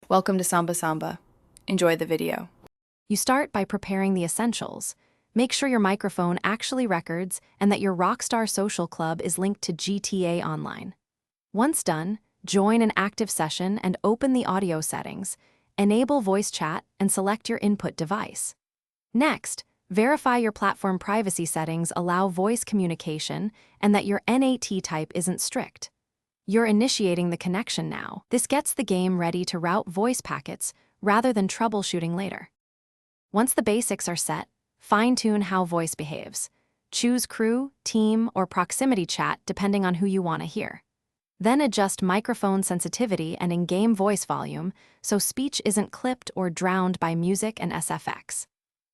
Welcome to Samba Samba. Enjoy the video. You start by preparing the essentials. Make sure your microphone actually records and that your Rockstar Social Club is linked to GTA Online. Once done, join an active session and open the audio settings. Enable voice chat and select your input device. Next, verify your platform privacy settings allow voice communication and that your NAT type isn't strict. You're initiating the connection now. This gets the game ready to route voice packets rather than troubleshooting later. Once the basics are set, fine-tune how voice behaves. Choose crew, team, or proximity chat depending on who you want to hear. Then adjust microphone sensitivity and in-game voice volume so speech isn't clipped or drowned by music and SFX.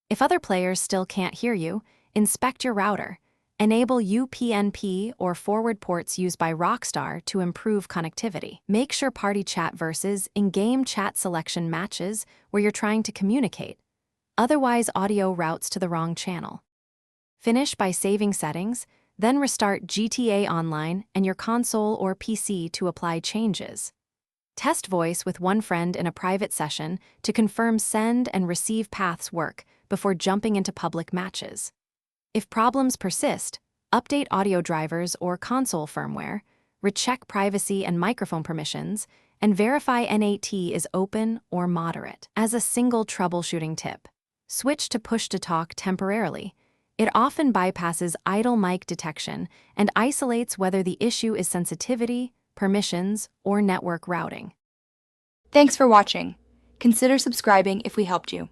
If other players still can't hear you, inspect your router. Enable UPnP or forward ports used by Rockstar to improve connectivity. Make sure party chat versus in-game chat selection matches where you're trying to communicate. Otherwise, audio routes to the wrong channel. Finish by saving settings, then restart GTA Online and your console or PC to apply changes. Test voice with one friend in a private session to confirm send and receive paths work before jumping into public matches. If problems persist, update audio drivers or console firmware, recheck privacy and microphone permissions, and verify NAT is open or moderate. As a single troubleshooting tip, switch to push-to-talk temporarily. It often bypasses idle mic detection and isolates whether the issue is sensitivity, permissions, or network routing. Thanks for watching. Consider subscribing if we helped you.